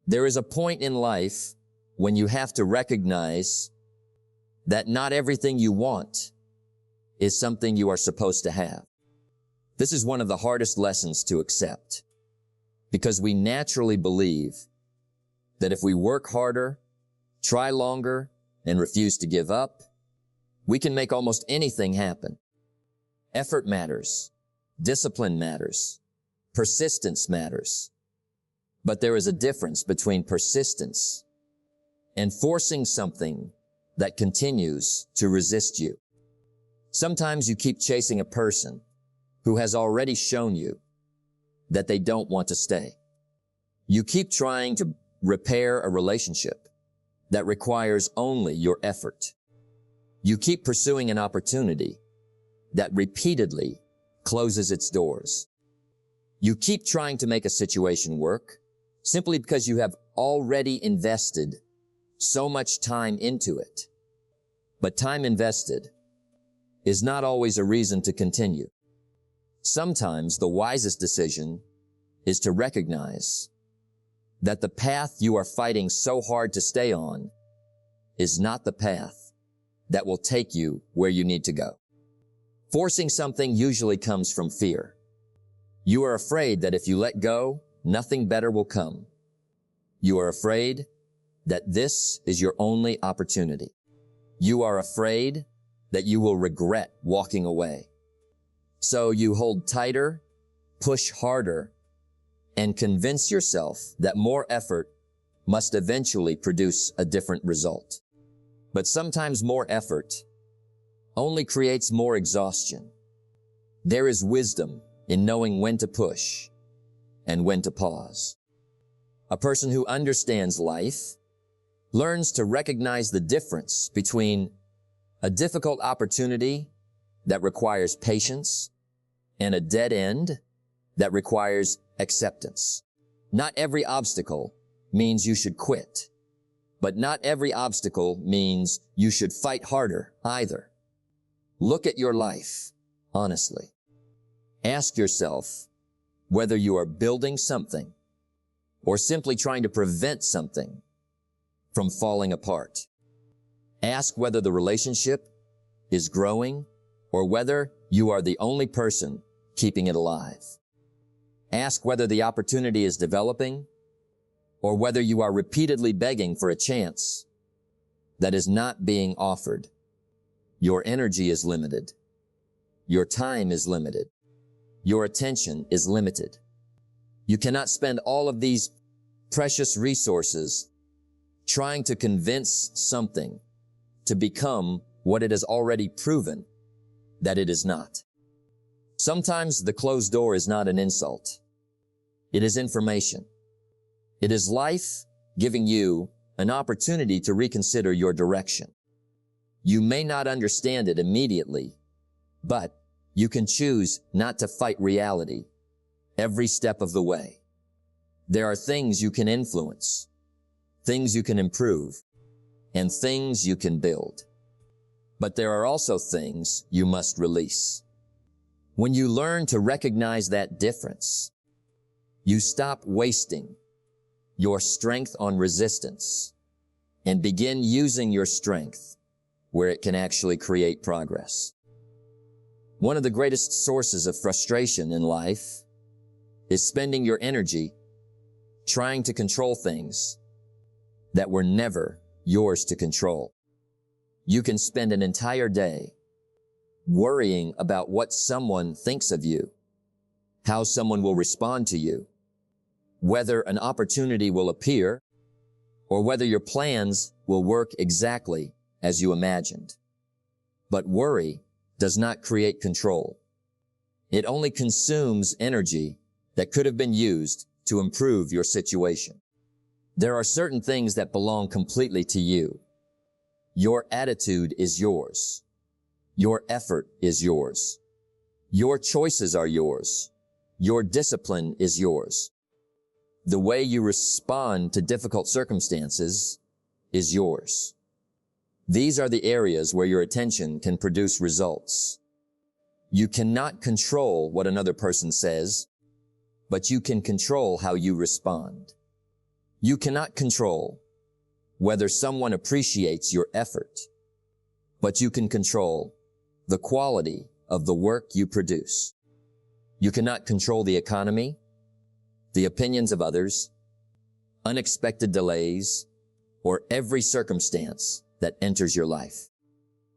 There is a point in life when you have to recognize that not everything you want is something you are supposed to have. This is one of the hardest lessons to accept because we naturally believe that if we work harder, try longer, and refuse to give up, we can make almost anything happen. Effort matters. Discipline matters. Persistence matters. But there is a difference between persistence and forcing something that continues to resist you. Sometimes you keep chasing a person who has already shown you that they don't want to stay. You keep trying to repair a relationship that requires only your effort. You keep pursuing an opportunity that repeatedly closes its doors. You keep trying to make a situation work simply because you have already invested so much time into it. But time invested is not always a reason to continue. Sometimes the wisest decision is to recognize that the path you are fighting so hard to stay on is not the path that will take you where you need to go. Forcing something usually comes from fear. You are afraid that if you let go, nothing better will come. You are afraid that this is your only opportunity. You are afraid that you will regret walking away. So you hold tighter, push harder, and convince yourself that more effort must eventually produce a different result. But sometimes more effort only creates more exhaustion. There is wisdom in knowing when to push and when to pause. A person who understands life learns to recognize the difference between a difficult opportunity that requires patience and a dead end that requires acceptance. Not every obstacle means you should quit, but not every obstacle means you should fight harder either. Look at your life honestly. Ask yourself whether you are building something or simply trying to prevent something from falling apart. Ask whether the relationship is growing or whether you are the only person keeping it alive. Ask whether the opportunity is developing or whether you are repeatedly begging for a chance that is not being offered. Your energy is limited. Your time is limited. Your attention is limited. You cannot spend all of these precious resources trying to convince something to become what it has already proven that it is not. Sometimes the closed door is not an insult. It is information. It is life giving you an opportunity to reconsider your direction. You may not understand it immediately, but you can choose not to fight reality every step of the way. There are things you can influence, things you can improve, and things you can build. But there are also things you must release. When you learn to recognize that difference, you stop wasting your strength on resistance and begin using your strength where it can actually create progress. One of the greatest sources of frustration in life is spending your energy trying to control things that were never yours to control. You can spend an entire day worrying about what someone thinks of you, how someone will respond to you, whether an opportunity will appear, or whether your plans will work exactly as you imagined. But worry does not create control. It only consumes energy that could have been used to improve your situation. There are certain things that belong completely to you. Your attitude is yours. Your effort is yours. Your choices are yours. Your discipline is yours. The way you respond to difficult circumstances is yours. These are the areas where your attention can produce results. You cannot control what another person says, but you can control how you respond. You cannot control whether someone appreciates your effort, but you can control the quality of the work you produce. You cannot control the economy, the opinions of others, unexpected delays, or every circumstance that enters your life.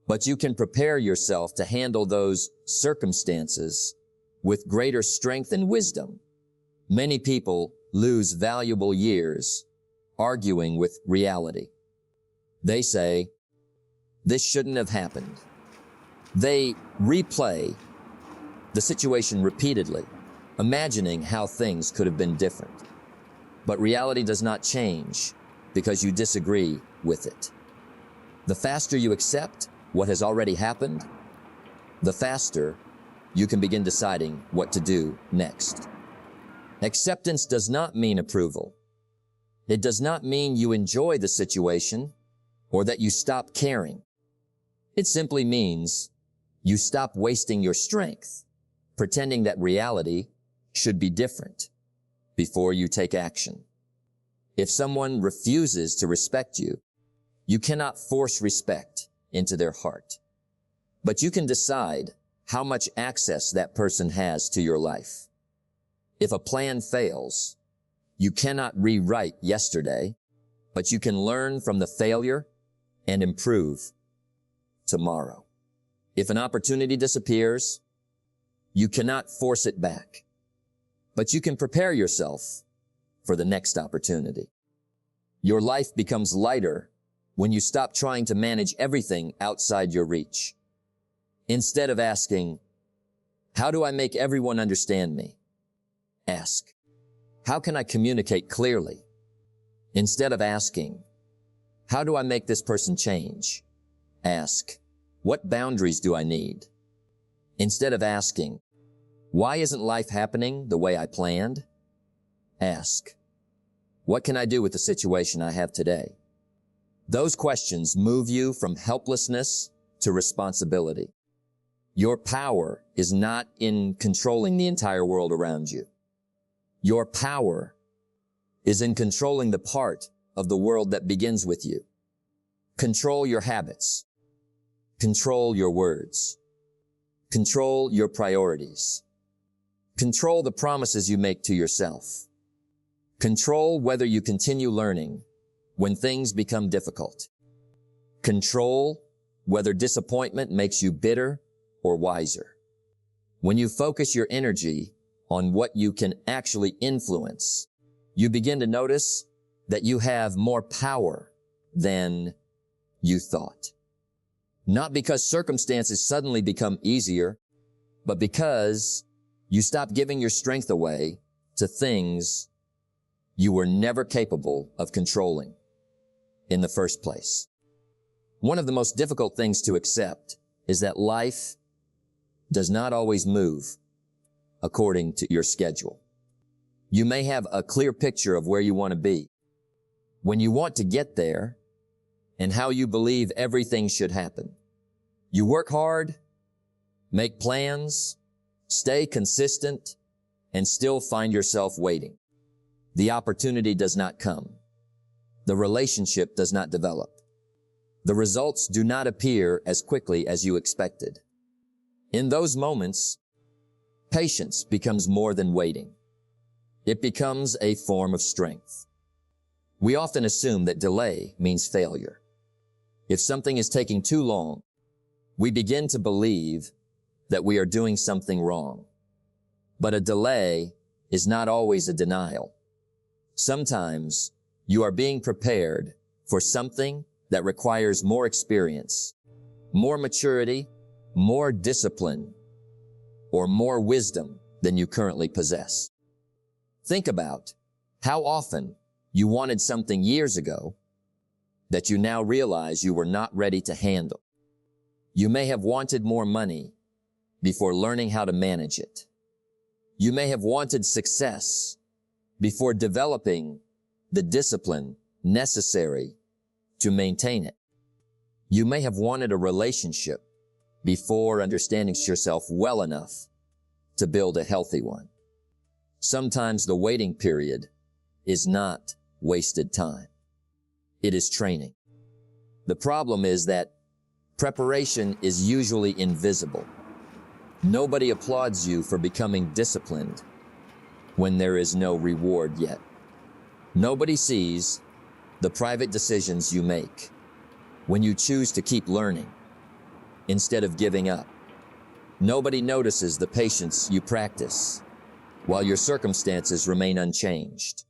But you can prepare yourself to handle those circumstances with greater strength and wisdom. Many people lose valuable years arguing with reality. They say, "This shouldn't have happened." They replay the situation repeatedly, imagining how things could have been different. But reality does not change because you disagree with it. The faster you accept what has already happened, the faster you can begin deciding what to do next. Acceptance does not mean approval. It does not mean you enjoy the situation or that you stop caring. It simply means you stop wasting your strength pretending that reality should be different before you take action. If someone refuses to respect you, you cannot force respect into their heart, but you can decide how much access that person has to your life. If a plan fails, you cannot rewrite yesterday, but you can learn from the failure and improve tomorrow. If an opportunity disappears, you cannot force it back, but you can prepare yourself for the next opportunity. Your life becomes lighter when you stop trying to manage everything outside your reach. Instead of asking, "How do I make everyone understand me?" ask, "How can I communicate clearly?" Instead of asking, "How do I make this person change?" ask, "What boundaries do I need?" Instead of asking, "Why isn't life happening the way I planned?" ask, "What can I do with the situation I have today?" Those questions move you from helplessness to responsibility. Your power is not in controlling the entire world around you. Your power is in controlling the part of the world that begins with you. Control your habits. Control your words. Control your priorities. Control the promises you make to yourself. Control whether you continue learning when things become difficult. Control whether disappointment makes you bitter or wiser. When you focus your energy on what you can actually influence, you begin to notice that you have more power than you thought. Not because circumstances suddenly become easier, but because you stop giving your strength away to things you were never capable of controlling in the first place. One of the most difficult things to accept is that life does not always move according to your schedule. You may have a clear picture of where you want to be, when you want to get there, and how you believe everything should happen. You work hard, make plans, stay consistent, and still find yourself waiting. The opportunity does not come. The relationship does not develop. The results do not appear as quickly as you expected. In those moments, patience becomes more than waiting. It becomes a form of strength. We often assume that delay means failure. If something is taking too long, we begin to believe that we are doing something wrong. But a delay is not always a denial. Sometimes you are being prepared for something that requires more experience, more maturity, more discipline, or more wisdom than you currently possess. Think about how often you wanted something years ago that you now realize you were not ready to handle. You may have wanted more money before learning how to manage it. You may have wanted success before developing the discipline necessary to maintain it. You may have wanted a relationship before understanding yourself well enough to build a healthy one. Sometimes the waiting period is not wasted time. It is training. The problem is that preparation is usually invisible. Nobody applauds you for becoming disciplined when there is no reward yet. Nobody sees the private decisions you make when you choose to keep learning instead of giving up. Nobody notices the patience you practice while your circumstances remain unchanged.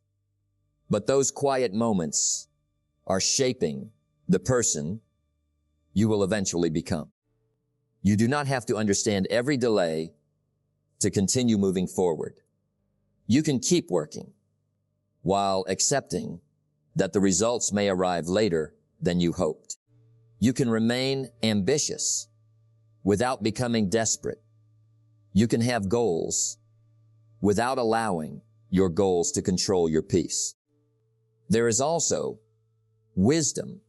But those quiet moments are shaping the person you will eventually become. You do not have to understand every delay to continue moving forward. You can keep working while accepting that the results may arrive later than you hoped. You can remain ambitious without becoming desperate. You can have goals without allowing your goals to control your peace. There is also wisdom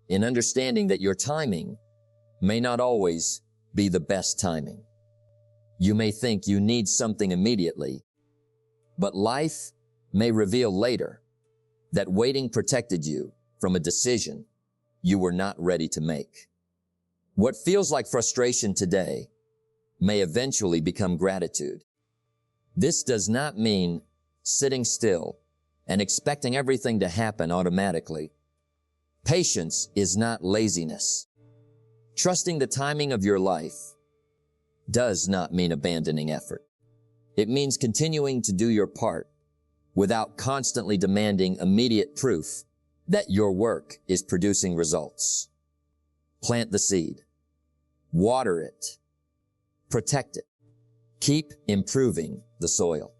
in understanding that your timing may not always be the best timing. You may think you need something immediately, but life may reveal later that waiting protected you from a decision you were not ready to make. What feels like frustration today may eventually become gratitude. This does not mean sitting still and expecting everything to happen automatically. Patience is not laziness. Trusting the timing of your life does not mean abandoning effort. It means continuing to do your part without constantly demanding immediate proof that your work is producing results. Plant the seed. Water it. Protect it. Keep improving the soil.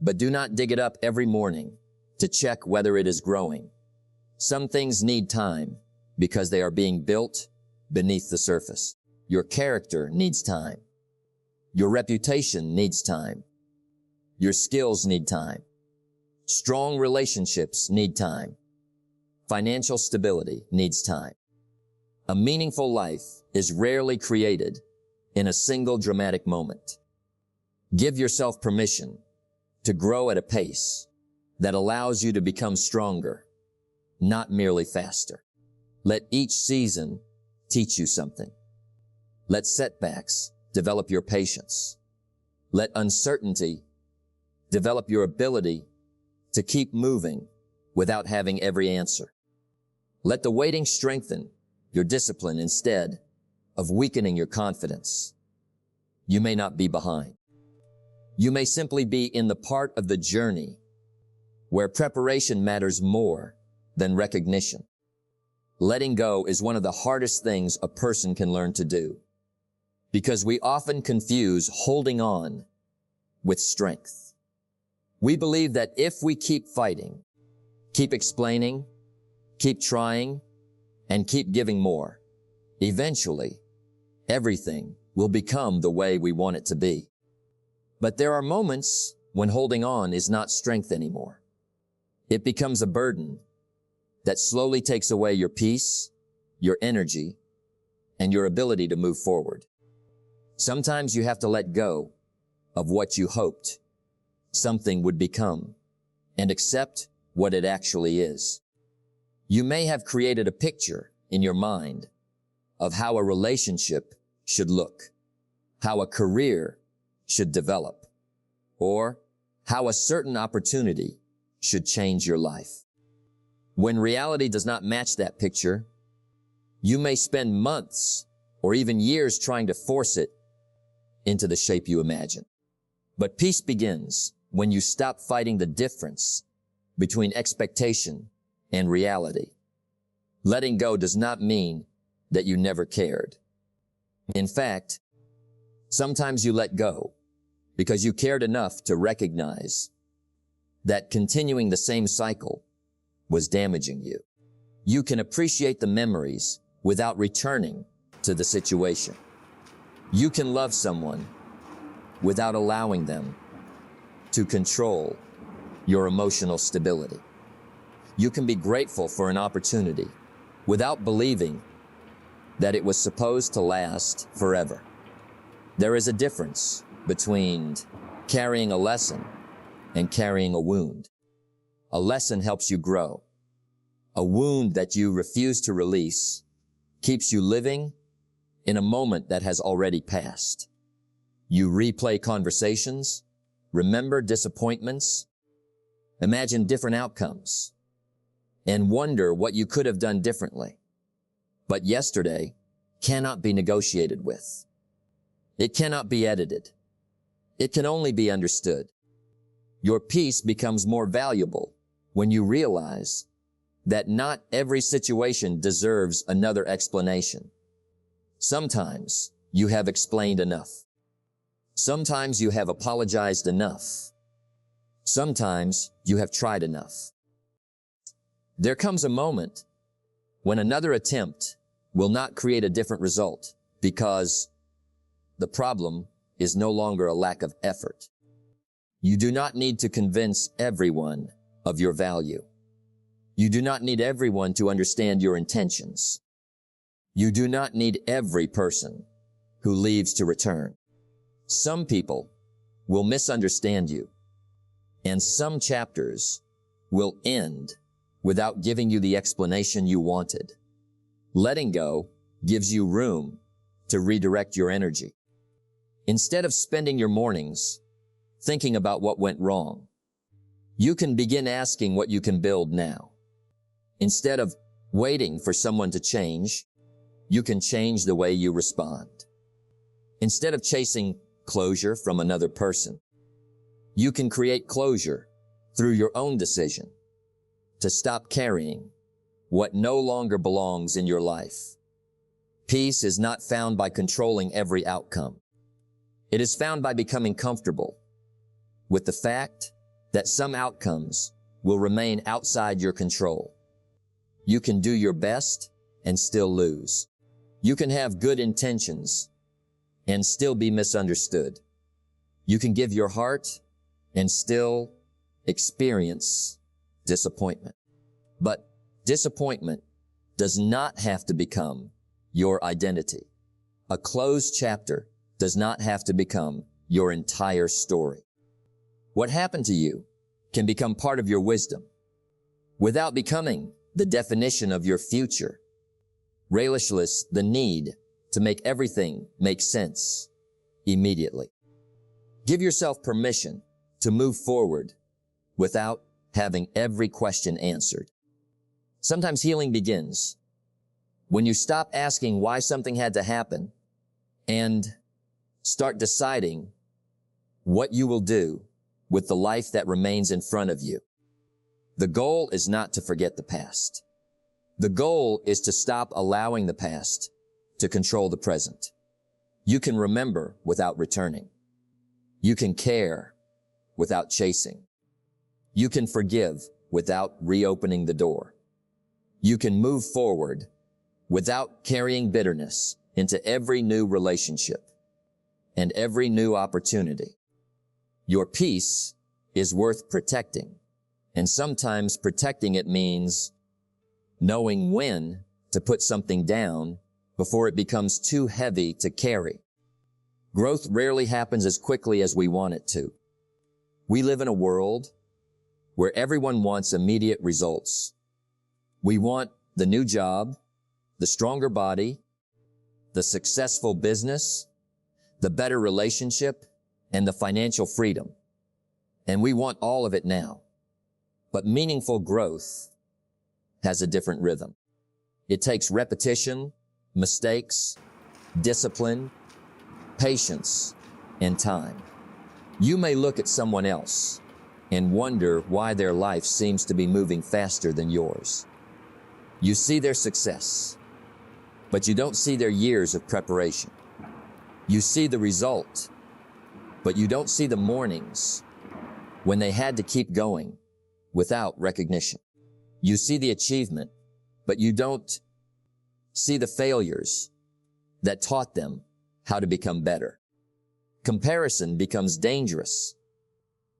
But do not dig it up every morning to check whether it is growing. Some things need time because they are being built beneath the surface. Your character needs time. Your reputation needs time. Your skills need time. Strong relationships need time. Financial stability needs time. A meaningful life is rarely created in a single dramatic moment. Give yourself permission to grow at a pace that allows you to become stronger, not merely faster. Let each season teach you something. Let setbacks develop your patience. Let uncertainty develop your ability to keep moving without having every answer. Let the waiting strengthen your discipline instead of weakening your confidence. You may not be behind. You may simply be in the part of the journey where preparation matters more than recognition. Letting go is one of the hardest things a person can learn to do because we often confuse holding on with strength. We believe that if we keep fighting, keep explaining, keep trying, and keep giving more, eventually, everything will become the way we want it to be. But there are moments when holding on is not strength anymore. It becomes a burden that slowly takes away your peace, your energy, and your ability to move forward. Sometimes you have to let go of what you hoped something would become and accept what it actually is. You may have created a picture in your mind of how a relationship should look, how a career should develop, or how a certain opportunity should change your life. When reality does not match that picture, you may spend months or even years trying to force it into the shape you imagine. But peace begins when you stop fighting the difference between expectation and reality. Letting go does not mean that you never cared. In fact, sometimes you let go because you cared enough to recognize that continuing the same cycle was damaging you. You can appreciate the memories without returning to the situation. You can love someone without allowing them to control your emotional stability. You can be grateful for an opportunity without believing that it was supposed to last forever. There is a difference between carrying a lesson and carrying a wound. A lesson helps you grow. A wound that you refuse to release keeps you living in a moment that has already passed. You replay conversations, remember disappointments, imagine different outcomes, and wonder what you could have done differently. But yesterday cannot be negotiated with. It cannot be edited. It can only be understood. Your peace becomes more valuable when you realize that not every situation deserves another explanation. Sometimes you have explained enough. Sometimes you have apologized enough. Sometimes you have tried enough. There comes a moment when another attempt will not create a different result because the problem is no longer a lack of effort. You do not need to convince everyone of your value. You do not need everyone to understand your intentions. You do not need every person who leaves to return. Some people will misunderstand you, and some chapters will end without giving you the explanation you wanted. Letting go gives you room to redirect your energy. Instead of spending your mornings thinking about what went wrong, you can begin asking what you can build now. Instead of waiting for someone to change, you can change the way you respond. Instead of chasing closure from another person, you can create closure through your own decision to stop carrying what no longer belongs in your life. Peace is not found by controlling every outcome. It is found by becoming comfortable with the fact that some outcomes will remain outside your control. You can do your best and still lose. You can have good intentions and still be misunderstood. You can give your heart and still experience disappointment. But disappointment does not have to become your identity. A closed chapter does not have to become your entire story. What happened to you can become part of your wisdom without becoming the definition of your future. Relishless the need to make everything make sense immediately. Give yourself permission to move forward without having every question answered. Sometimes healing begins when you stop asking why something had to happen and start deciding what you will do with the life that remains in front of you. The goal is not to forget the past. The goal is to stop allowing the past to control the present. You can remember without returning. You can care without chasing. You can forgive without reopening the door. You can move forward without carrying bitterness into every new relationship and every new opportunity. Your peace is worth protecting, and sometimes protecting it means knowing when to put something down before it becomes too heavy to carry. Growth rarely happens as quickly as we want it to. We live in a world where everyone wants immediate results. We want the new job, the stronger body, the successful business, the better relationship, and the financial freedom. And we want all of it now. But meaningful growth has a different rhythm. It takes repetition, mistakes, discipline, patience, and time. You may look at someone else and wonder why their life seems to be moving faster than yours. You see their success, but you don't see their years of preparation. You see the result, but you don't see the mornings when they had to keep going without recognition. You see the achievement, but you don't see the failures that taught them how to become better. Comparison becomes dangerous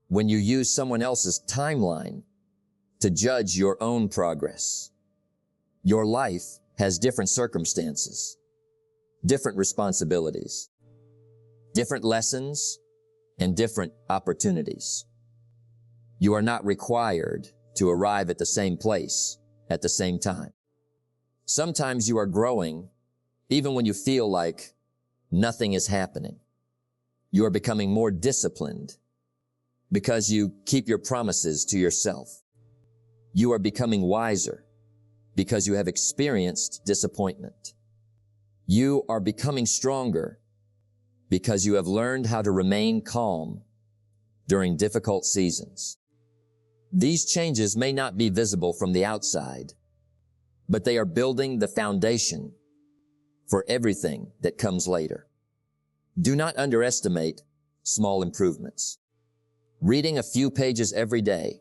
when you use someone else's timeline to judge your own progress. Your life has different circumstances, different responsibilities, different lessons, and different opportunities. You are not required to arrive at the same place at the same time. Sometimes you are growing even when you feel like nothing is happening. You are becoming more disciplined because you keep your promises to yourself. You are becoming wiser because you have experienced disappointment. You are becoming stronger because you have learned how to remain calm during difficult seasons. These changes may not be visible from the outside, but they are building the foundation for everything that comes later. Do not underestimate small improvements. Reading a few pages every day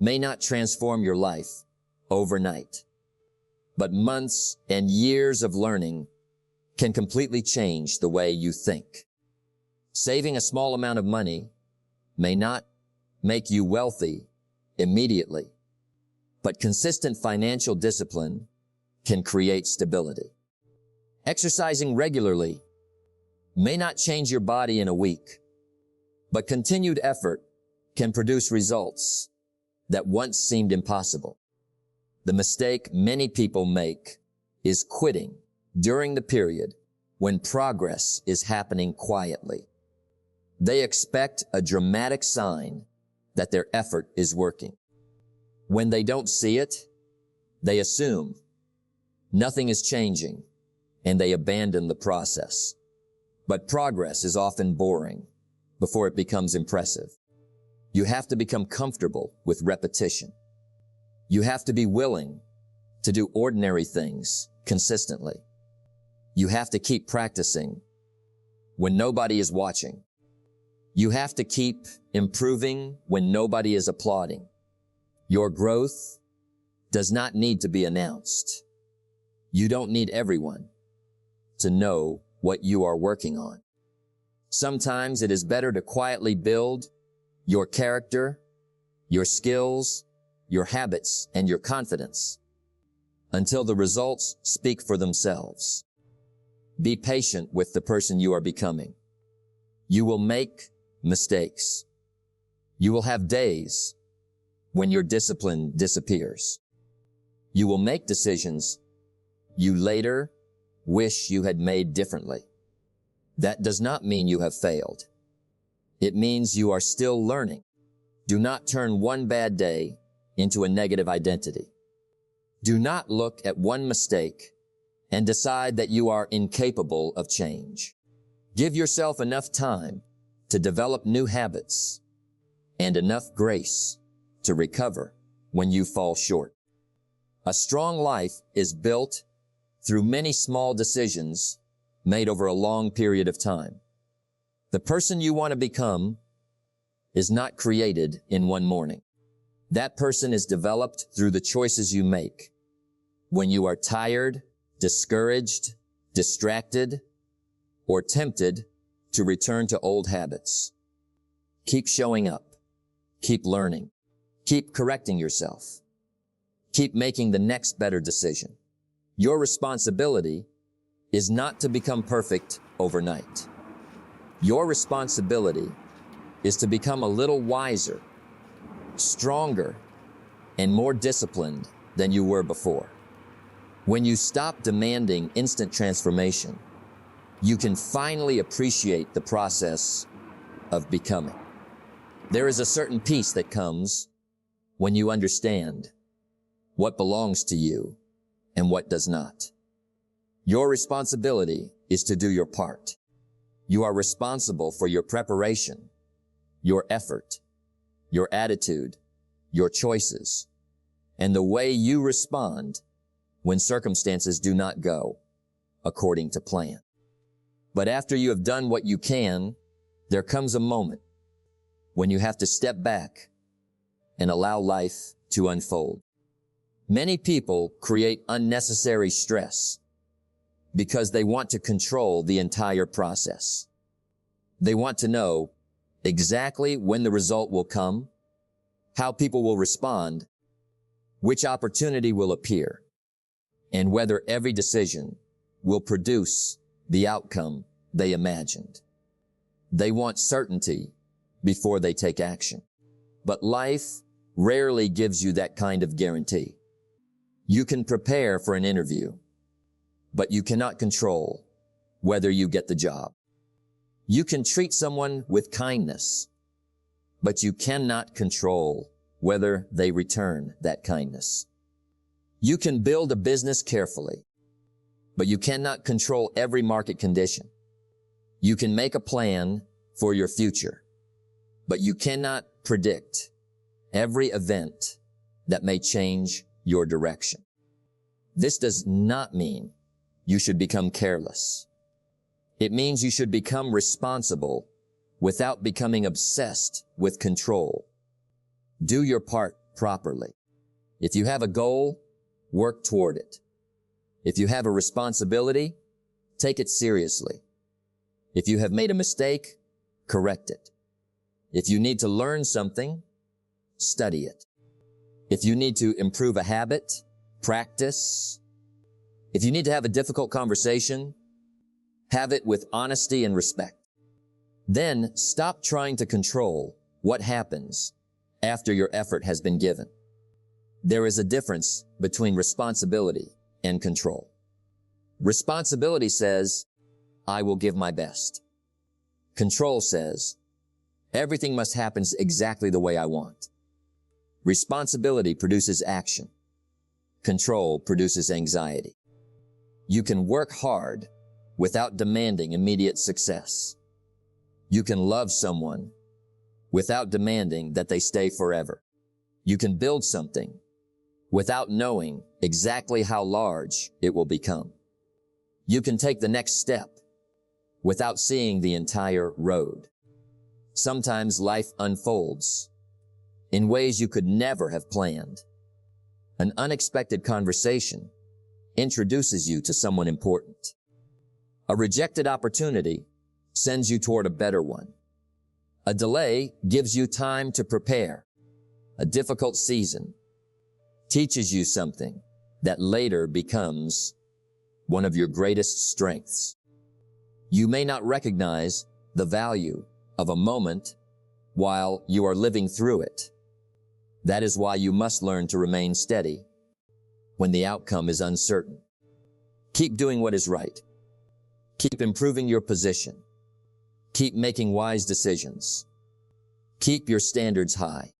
may not transform your life overnight, but months and years of learning can completely change the way you think. Saving a small amount of money may not make you wealthy immediately, but consistent financial discipline can create stability. Exercising regularly may not change your body in a week, but continued effort can produce results that once seemed impossible. The mistake many people make is quitting during the period when progress is happening quietly. They expect a dramatic sign that their effort is working. When they don't see it, they assume nothing is changing and they abandon the process. But progress is often boring before it becomes impressive. You have to become comfortable with repetition. You have to be willing to do ordinary things consistently. You have to keep practicing when nobody is watching. You have to keep improving when nobody is applauding. Your growth does not need to be announced. You don't need everyone to know what you are working on. Sometimes it is better to quietly build your character, your skills, your habits, and your confidence until the results speak for themselves. Be patient with the person you are becoming. You will make mistakes. You will have days when your discipline disappears. You will make decisions you later wish you had made differently. That does not mean you have failed. It means you are still learning. Do not turn one bad day into a negative identity. Do not look at one mistake and decide that you are incapable of change. Give yourself enough time to develop new habits and enough grace to recover when you fall short. A strong life is built through many small decisions made over a long period of time. The person you want to become is not created in one morning. That person is developed through the choices you make when you are tired, discouraged, distracted, or tempted to return to old habits. Keep showing up. Keep learning. Keep correcting yourself. Keep making the next better decision. Your responsibility is not to become perfect overnight. Your responsibility is to become a little wiser, stronger, and more disciplined than you were before. When you stop demanding instant transformation, you can finally appreciate the process of becoming. There is a certain peace that comes when you understand what belongs to you and what does not. Your responsibility is to do your part. You are responsible for your preparation, your effort, your attitude, your choices, and the way you respond when circumstances do not go according to plan. But after you have done what you can, there comes a moment when you have to step back and allow life to unfold. Many people create unnecessary stress because they want to control the entire process. They want to know exactly when the result will come, how people will respond, which opportunity will appear, and whether every decision will produce the outcome they imagined. They want certainty before they take action. But life rarely gives you that kind of guarantee. You can prepare for an interview, but you cannot control whether you get the job. You can treat someone with kindness, but you cannot control whether they return that kindness. You can build a business carefully, but you cannot control every market condition. You can make a plan for your future, but you cannot predict every event that may change your direction. This does not mean you should become careless. It means you should become responsible without becoming obsessed with control. Do your part properly. If you have a goal, work toward it. If you have a responsibility, take it seriously. If you have made a mistake, correct it. If you need to learn something, study it. If you need to improve a habit, practice. If you need to have a difficult conversation, have it with honesty and respect. Then stop trying to control what happens after your effort has been given. There is a difference between responsibility and control. Responsibility says, I will give my best. Control says, everything must happen exactly the way I want. Responsibility produces action. Control produces anxiety. You can work hard without demanding immediate success. You can love someone without demanding that they stay forever. You can build something without knowing exactly how large it will become. You can take the next step without seeing the entire road. Sometimes life unfolds in ways you could never have planned. An unexpected conversation introduces you to someone important. A rejected opportunity sends you toward a better one. A delay gives you time to prepare. A difficult season teaches you something that later becomes one of your greatest strengths. You may not recognize the value of a moment while you are living through it. That is why you must learn to remain steady when the outcome is uncertain. Keep doing what is right. Keep improving your position. Keep making wise decisions. Keep your standards high.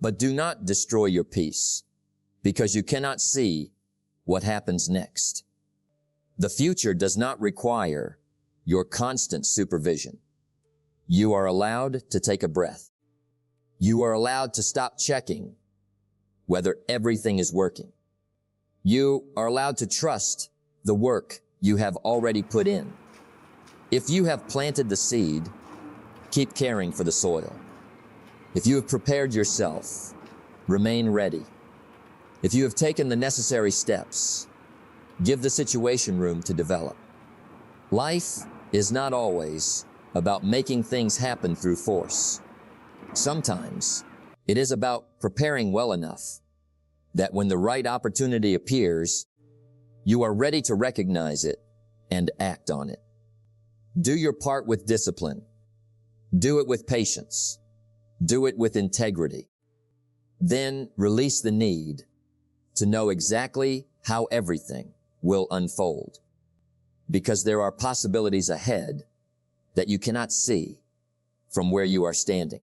But do not destroy your peace because you cannot see what happens next. The future does not require your constant supervision. You are allowed to take a breath. You are allowed to stop checking whether everything is working. You are allowed to trust the work you have already put in. If you have planted the seed, keep caring for the soil. If you have prepared yourself, remain ready. If you have taken the necessary steps, give the situation room to develop. Life is not always about making things happen through force. Sometimes it is about preparing well enough that when the right opportunity appears, you are ready to recognize it and act on it. Do your part with discipline. Do it with patience. Do it with integrity. Then release the need to know exactly how everything will unfold, because there are possibilities ahead that you cannot see from where you are standing.